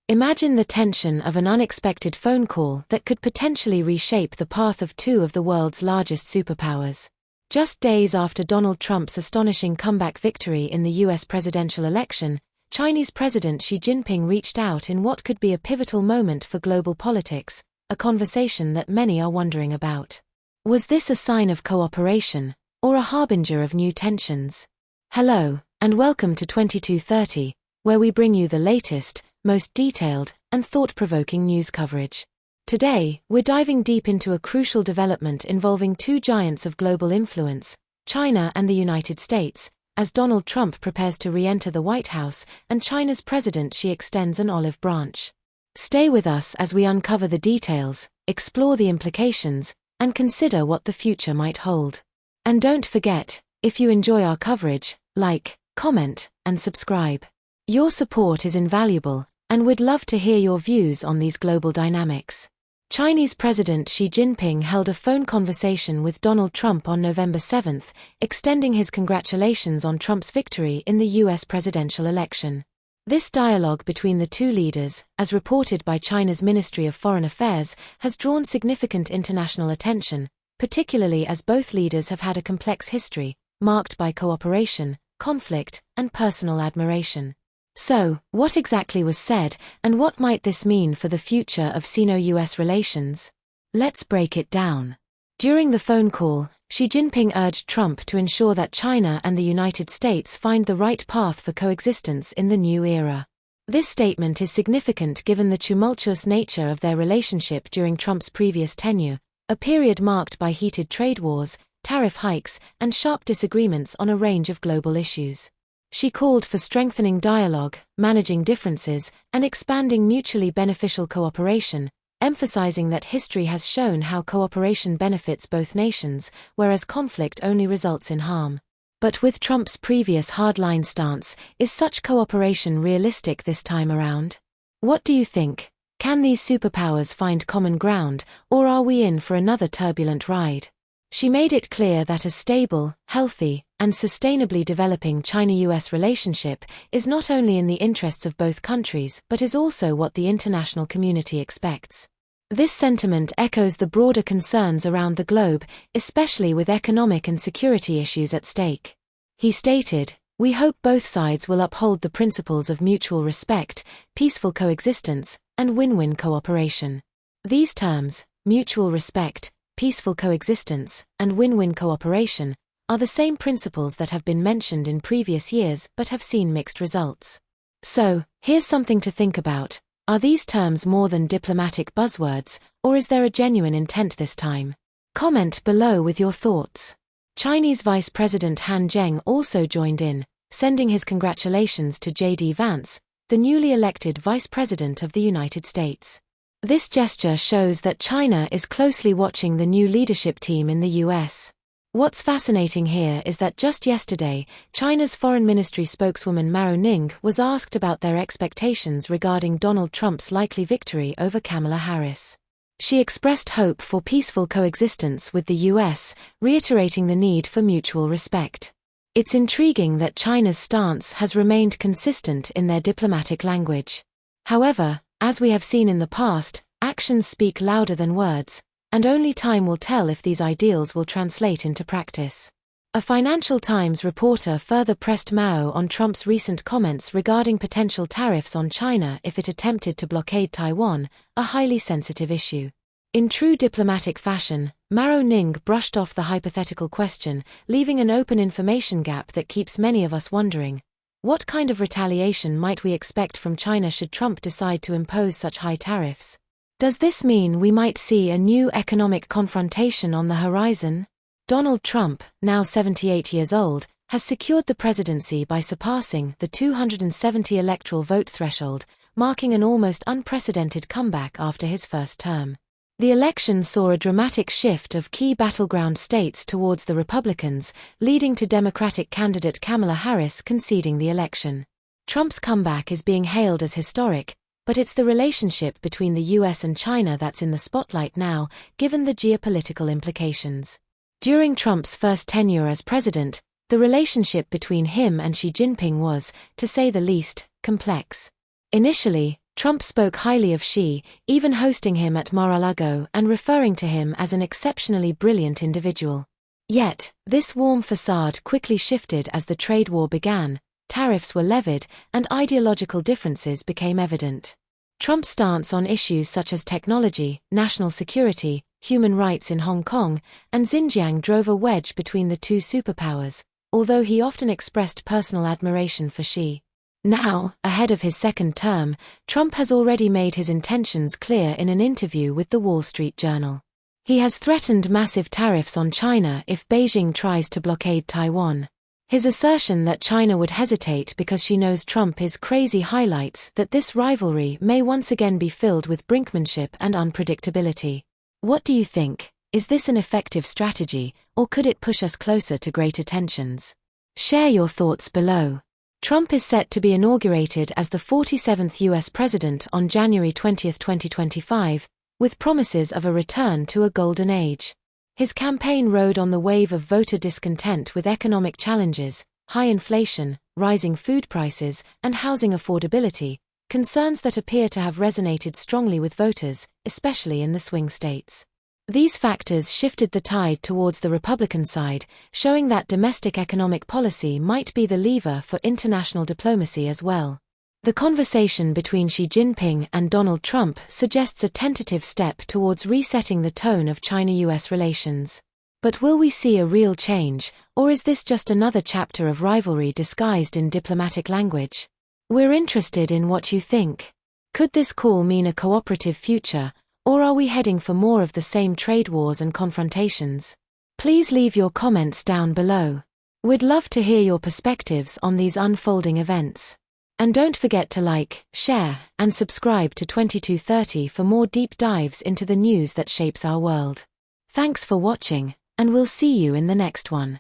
Imagine the tension of an unexpected phone call that could potentially reshape the path of two of the world's largest superpowers. Just days after Donald Trump's astonishing comeback victory in the U.S. presidential election, Chinese President Xi Jinping reached out in what could be a pivotal moment for global politics, a conversation that many are wondering about. Was this a sign of cooperation, or a harbinger of new tensions? Hello, and welcome to 2230, where we bring you the latest, most detailed, and thought-provoking news coverage. Today, we're diving deep into a crucial development involving two giants of global influence, China and the United States, as Donald Trump prepares to re-enter the White House and China's President Xi extends an olive branch. Stay with us as we uncover the details, explore the implications, and consider what the future might hold. And don't forget, if you enjoy our coverage, like, comment, and subscribe. Your support is invaluable, and we'd love to hear your views on these global dynamics. Chinese President Xi Jinping held a phone conversation with Donald Trump on November 7, extending his congratulations on Trump's victory in the U.S. presidential election. This dialogue between the two leaders, as reported by China's Ministry of Foreign Affairs, has drawn significant international attention, particularly as both leaders have had a complex history, marked by cooperation, conflict, and personal admiration. So, what exactly was said, and what might this mean for the future of Sino-US relations? Let's break it down. During the phone call, Xi Jinping urged Trump to ensure that China and the United States find the right path for coexistence in the new era. This statement is significant given the tumultuous nature of their relationship during Trump's previous tenure, a period marked by heated trade wars, tariff hikes, and sharp disagreements on a range of global issues. She called for strengthening dialogue, managing differences, and expanding mutually beneficial cooperation, emphasizing that history has shown how cooperation benefits both nations, whereas conflict only results in harm. But with Trump's previous hardline stance, is such cooperation realistic this time around? What do you think? Can these superpowers find common ground, or are we in for another turbulent ride? She made it clear that a stable, healthy, and sustainably developing China-US relationship is not only in the interests of both countries but is also what the international community expects. This sentiment echoes the broader concerns around the globe, especially with economic and security issues at stake. He stated, "We hope both sides will uphold the principles of mutual respect, peaceful coexistence, and win-win cooperation." These terms, mutual respect, peaceful coexistence, and win-win cooperation, are the same principles that have been mentioned in previous years but have seen mixed results. So, here's something to think about. Are these terms more than diplomatic buzzwords, or is there a genuine intent this time? Comment below with your thoughts. Chinese Vice President Han Zheng also joined in, sending his congratulations to J.D. Vance, the newly elected Vice President of the United States. This gesture shows that China is closely watching the new leadership team in the U.S. What's fascinating here is that just yesterday, China's Foreign Ministry spokeswoman Ning was asked about their expectations regarding Donald Trump's likely victory over Kamala Harris. She expressed hope for peaceful coexistence with the U.S., reiterating the need for mutual respect. It's intriguing that China's stance has remained consistent in their diplomatic language. However, as we have seen in the past, actions speak louder than words, and only time will tell if these ideals will translate into practice. A Financial Times reporter further pressed Mao on Trump's recent comments regarding potential tariffs on China if it attempted to blockade Taiwan, a highly sensitive issue. In true diplomatic fashion, Ning brushed off the hypothetical question, leaving an open information gap that keeps many of us wondering. What kind of retaliation might we expect from China should Trump decide to impose such high tariffs? Does this mean we might see a new economic confrontation on the horizon? Donald Trump, now 78 years old, has secured the presidency by surpassing the 270 electoral vote threshold, marking an almost unprecedented comeback after his first term. The election saw a dramatic shift of key battleground states towards the Republicans, leading to Democratic candidate Kamala Harris conceding the election. Trump's comeback is being hailed as historic, but it's the relationship between the US and China that's in the spotlight now, given the geopolitical implications. During Trump's first tenure as president, the relationship between him and Xi Jinping was, to say the least, complex. Initially, Trump spoke highly of Xi, even hosting him at Mar-a-Lago and referring to him as an exceptionally brilliant individual. Yet, this warm facade quickly shifted as the trade war began, tariffs were levied, and ideological differences became evident. Trump's stance on issues such as technology, national security, human rights in Hong Kong, and Xinjiang drove a wedge between the two superpowers, although he often expressed personal admiration for Xi. Now, ahead of his second term, Trump has already made his intentions clear in an interview with the Wall Street Journal. He has threatened massive tariffs on China if Beijing tries to blockade Taiwan. His assertion that China would hesitate because she knows Trump is crazy highlights that this rivalry may once again be filled with brinkmanship and unpredictability. What do you think? Is this an effective strategy, or could it push us closer to greater tensions? Share your thoughts below. Trump is set to be inaugurated as the 47th U.S. president on January 20, 2025, with promises of a return to a golden age. His campaign rode on the wave of voter discontent with economic challenges, high inflation, rising food prices, and housing affordability, concerns that appear to have resonated strongly with voters, especially in the swing states. These factors shifted the tide towards the Republican side, showing that domestic economic policy might be the lever for international diplomacy as well. The conversation between Xi Jinping and Donald Trump suggests a tentative step towards resetting the tone of China-US relations. But will we see a real change, or is this just another chapter of rivalry disguised in diplomatic language? We're interested in what you think. Could this call mean a cooperative future, or are we heading for more of the same trade wars and confrontations? Please leave your comments down below. We'd love to hear your perspectives on these unfolding events. And don't forget to like, share, and subscribe to 2230 for more deep dives into the news that shapes our world. Thanks for watching, and we'll see you in the next one.